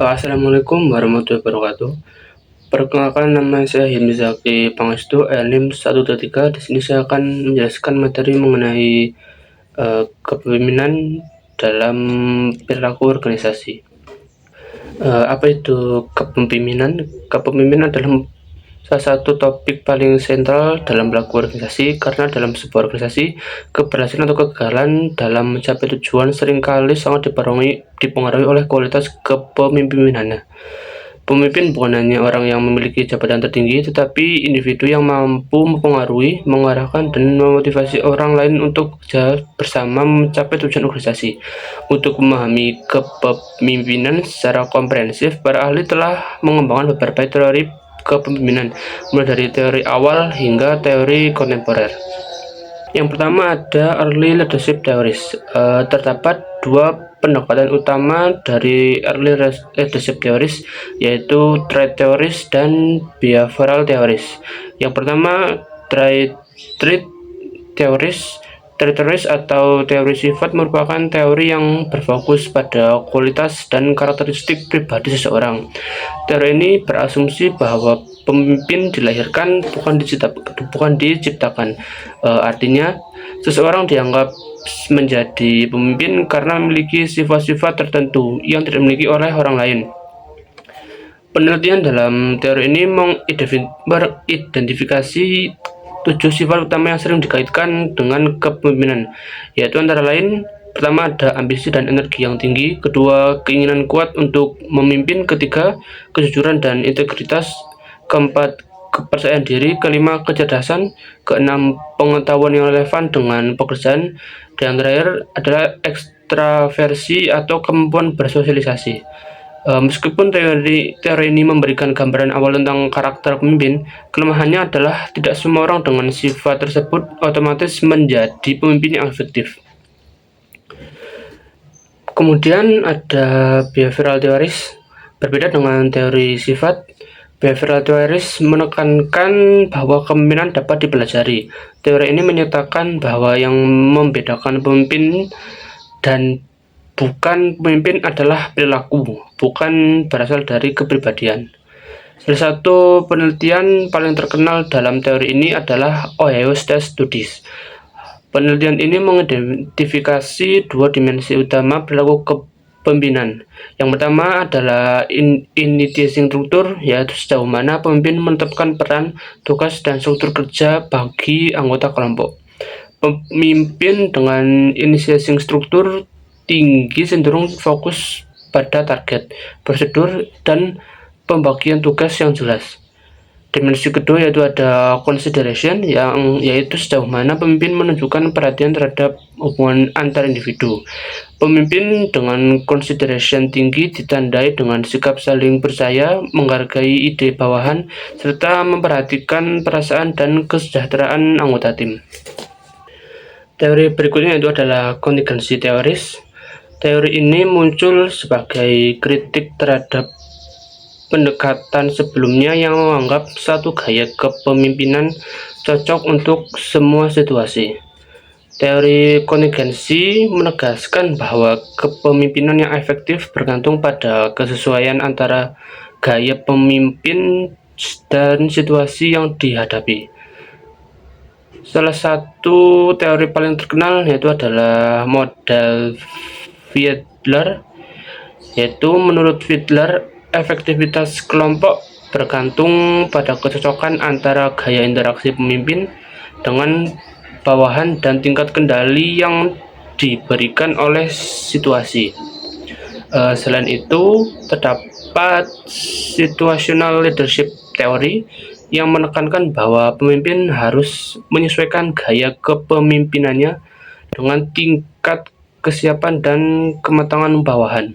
Assalamualaikum warahmatullahi wabarakatuh. Perkenalkan, nama saya Hilmi Pangestu, NIM 123. Di sini saya akan menjelaskan materi mengenai kepemimpinan dalam perilaku organisasi. Apa itu kepemimpinan? Kepemimpinan adalah salah satu topik paling sentral dalam perilaku organisasi, karena dalam sebuah organisasi, keberhasilan atau kegagalan dalam mencapai tujuan seringkali sangat dipengaruhi oleh kualitas kepemimpinannya. Pemimpin bukan hanya orang yang memiliki jabatan tertinggi, tetapi individu yang mampu mempengaruhi, mengarahkan, dan memotivasi orang lain untuk bekerja bersama mencapai tujuan organisasi. Untuk memahami kepemimpinan secara komprehensif, para ahli telah mengembangkan beberapa teori kepemimpinan, mulai dari teori awal hingga teori kontemporer. Yang pertama ada Early Leadership Theories. Terdapat dua pendekatan utama dari Early Leadership Theories, yaitu Trait Theories dan Behavioral Theories. Yang pertama, Trait Theories. Trait Theories atau teori sifat merupakan teori yang berfokus pada kualitas dan karakteristik pribadi seseorang. Teori ini berasumsi bahwa pemimpin dilahirkan, bukan diciptakan. Artinya, seseorang dianggap menjadi pemimpin karena memiliki sifat-sifat tertentu yang tidak dimiliki oleh orang lain. Penelitian dalam teori ini mengidentifikasi 7 sifat utama yang sering dikaitkan dengan kepemimpinan, yaitu antara lain: pertama, ada ambisi dan energi yang tinggi; kedua, keinginan kuat untuk memimpin; ketiga, kejujuran dan integritas; keempat, kepercayaan diri; kelima, kecerdasan; keenam, pengetahuan yang relevan dengan pekerjaan; dan terakhir adalah ekstraversi atau kemampuan bersosialisasi. Meskipun teori ini memberikan gambaran awal tentang karakter pemimpin, kelemahannya adalah tidak semua orang dengan sifat tersebut otomatis menjadi pemimpin yang efektif. Kemudian ada behavioral theories. Berbeda dengan teori sifat, behavioral theories menekankan bahwa kepemimpinan dapat dipelajari. Teori ini menyatakan bahwa yang membedakan pemimpin dan bukan pemimpin adalah perilaku, bukan berasal dari kepribadian. Salah satu penelitian paling terkenal dalam teori ini adalah Ohio State Studies. Penelitian ini mengidentifikasi dua dimensi utama perilaku kepemimpinan. Yang pertama adalah initiating struktur, yaitu sejauh mana pemimpin menetapkan peran, tugas, dan struktur kerja bagi anggota kelompok. Pemimpin dengan initiating struktur tinggi cenderung fokus pada target, prosedur, dan pembagian tugas yang jelas. Dimensi kedua yaitu ada consideration, yaitu sejauh mana pemimpin menunjukkan perhatian terhadap hubungan antar individu. Pemimpin dengan consideration tinggi ditandai dengan sikap saling percaya, menghargai ide bawahan, serta memperhatikan perasaan dan kesejahteraan anggota tim. Teori berikutnya itu adalah contingency theories. Teori ini muncul sebagai kritik terhadap pendekatan sebelumnya yang menganggap satu gaya kepemimpinan cocok untuk semua situasi. Teori kontingensi menegaskan bahwa kepemimpinan yang efektif bergantung pada kesesuaian antara gaya pemimpin dan situasi yang dihadapi. Salah satu teori paling terkenal yaitu adalah model Fiedler, yaitu menurut Fiedler, efektivitas kelompok bergantung pada kecocokan antara gaya interaksi pemimpin dengan bawahan dan tingkat kendali yang diberikan oleh situasi. Selain itu, terdapat situational leadership theory yang menekankan bahwa pemimpin harus menyesuaikan gaya kepemimpinannya dengan tingkat kesiapan dan kematangan bawahan.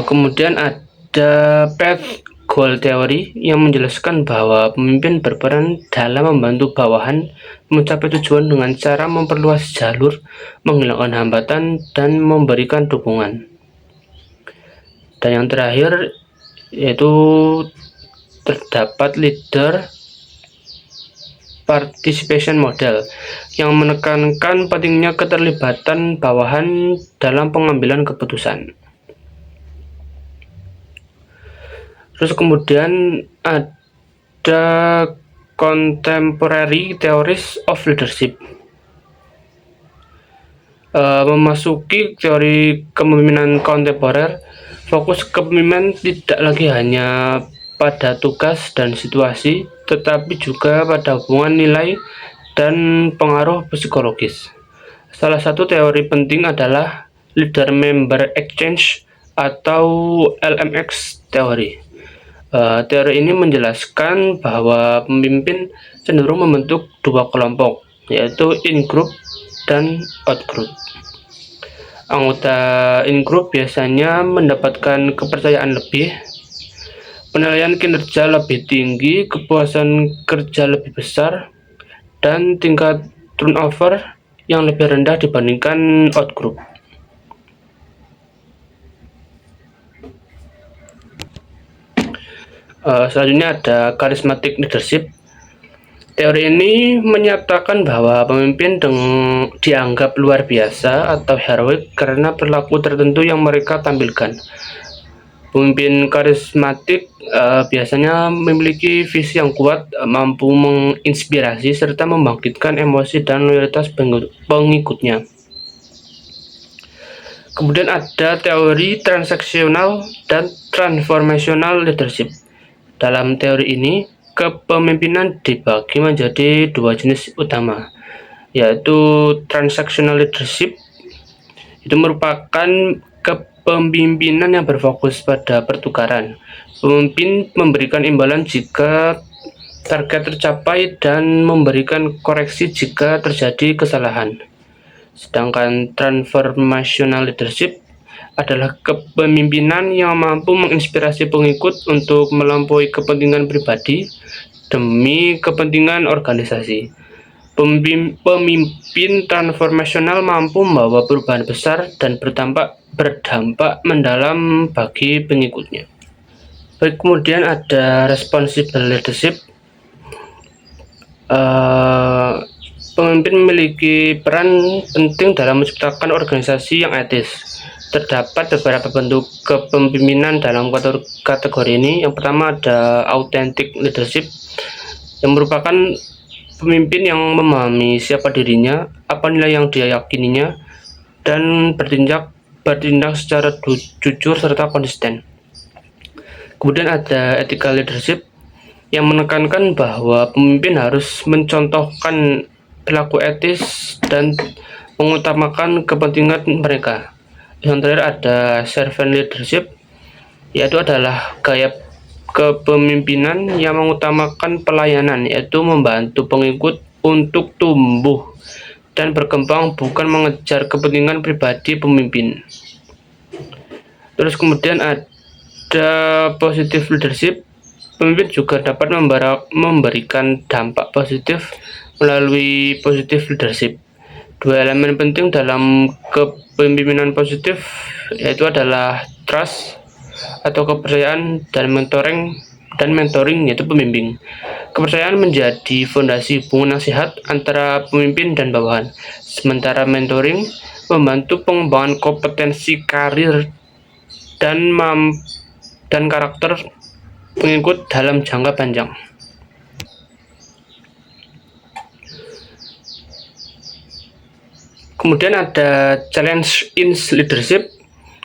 Kemudian ada path goal theory yang menjelaskan bahwa pemimpin berperan dalam membantu bawahan mencapai tujuan dengan cara memperluas jalur, menghilangkan hambatan, dan memberikan dukungan. Dan yang terakhir yaitu terdapat leader participation model yang menekankan pentingnya keterlibatan bawahan dalam pengambilan keputusan. Terus kemudian ada contemporary theories of leadership. Memasuki teori kepemimpinan kontemporer, fokus kepemimpinan tidak lagi hanya pada tugas dan situasi, tetapi juga pada hubungan nilai dan pengaruh psikologis. Salah satu teori penting adalah Leader-Member Exchange atau LMX teori. Teori ini menjelaskan bahwa pemimpin cenderung membentuk dua kelompok, yaitu in-group dan out-group. Anggota in-group biasanya mendapatkan kepercayaan lebih, penilaian kinerja lebih tinggi, kepuasan kerja lebih besar, dan tingkat turnover yang lebih rendah dibandingkan out-group. Selanjutnya ada charismatic leadership. Teori ini menyatakan bahwa pemimpin dianggap luar biasa atau heroik karena perilaku tertentu yang mereka tampilkan. Pemimpin karismatik biasanya memiliki visi yang kuat, mampu menginspirasi, serta membangkitkan emosi dan loyalitas pengikutnya. Kemudian ada teori transaksional dan transformational leadership. Dalam teori ini, kepemimpinan dibagi menjadi dua jenis utama, yaitu transactional leadership. Itu merupakan kepemimpinan yang berfokus pada pertukaran. Pemimpin memberikan imbalan jika target tercapai dan memberikan koreksi jika terjadi kesalahan. Sedangkan transformational leadership adalah kepemimpinan yang mampu menginspirasi pengikut untuk melampaui kepentingan pribadi demi kepentingan organisasi. Pemimpin transformasional mampu membawa perubahan besar dan berdampak mendalam bagi pengikutnya. Baik, kemudian ada responsible leadership. Pemimpin memiliki peran penting dalam menciptakan organisasi yang etis. Terdapat beberapa bentuk kepemimpinan dalam kategori ini. Yang pertama ada authentic leadership, yang merupakan pemimpin yang memahami siapa dirinya, apa nilai yang dia yakininya, dan bertindak secara jujur serta konsisten. Kemudian ada ethical leadership, yang menekankan bahwa pemimpin harus mencontohkan perilaku etis dan mengutamakan kepentingan mereka. Yang terakhir ada servant leadership, yaitu adalah gaya kepemimpinan yang mengutamakan pelayanan, yaitu membantu pengikut untuk tumbuh dan berkembang, bukan mengejar kepentingan pribadi pemimpin. Terus kemudian ada positive leadership. Pemimpin juga dapat memberikan dampak positif melalui positive leadership. Dua elemen penting dalam kepemimpinan positif yaitu adalah trust atau kepercayaan dan mentoring yaitu pembimbing. Kepercayaan menjadi fondasi hubungan yang sehat antara pemimpin dan bawahan, sementara mentoring membantu pengembangan kompetensi karir dan karakter pengikut dalam jangka panjang. Kemudian ada challenge in leadership.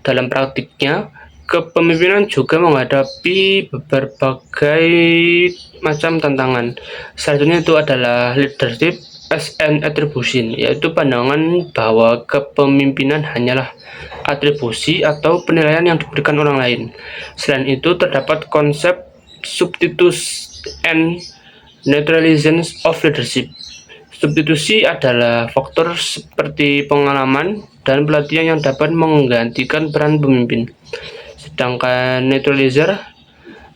Dalam praktiknya, kepemimpinan juga menghadapi berbagai macam tantangan. Salah satunya itu adalah leadership as an attribution, yaitu pandangan bahwa kepemimpinan hanyalah atribusi atau penilaian yang diberikan orang lain. Selain itu, terdapat konsep substitution and neutralization of leadership. Substitusi adalah faktor seperti pengalaman dan pelatihan yang dapat menggantikan peran pemimpin. Sedangkan neutralizer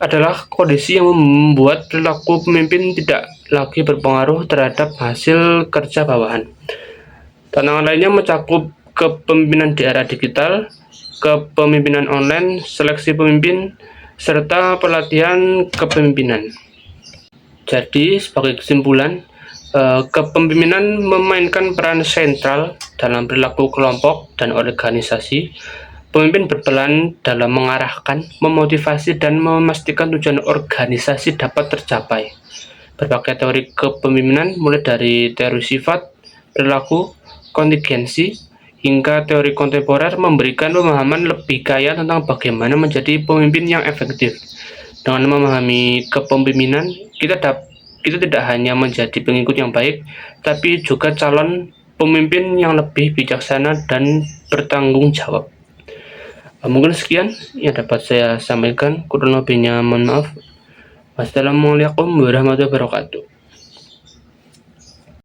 adalah kondisi yang membuat perilaku pemimpin tidak lagi berpengaruh terhadap hasil kerja bawahan. Tantangan lainnya mencakup kepemimpinan di era digital, kepemimpinan online, seleksi pemimpin, serta pelatihan kepemimpinan. Jadi, sebagai kesimpulan, Kepemimpinan memainkan peran sentral dalam perilaku kelompok dan organisasi. Pemimpin berperan dalam mengarahkan, memotivasi, dan memastikan tujuan organisasi dapat tercapai. Berbagai teori kepemimpinan, mulai dari teori sifat, perilaku, kontingensi, hingga teori kontemporer, memberikan pemahaman lebih kaya tentang bagaimana menjadi pemimpin yang efektif. Dengan memahami kepemimpinan, kita tidak hanya menjadi pengikut yang baik, tapi juga calon pemimpin yang lebih bijaksana dan bertanggung jawab. Mungkin sekian yang dapat saya sampaikan. Kurang lebihnya mohon maaf. Wassalamualaikum warahmatullahi wabarakatuh.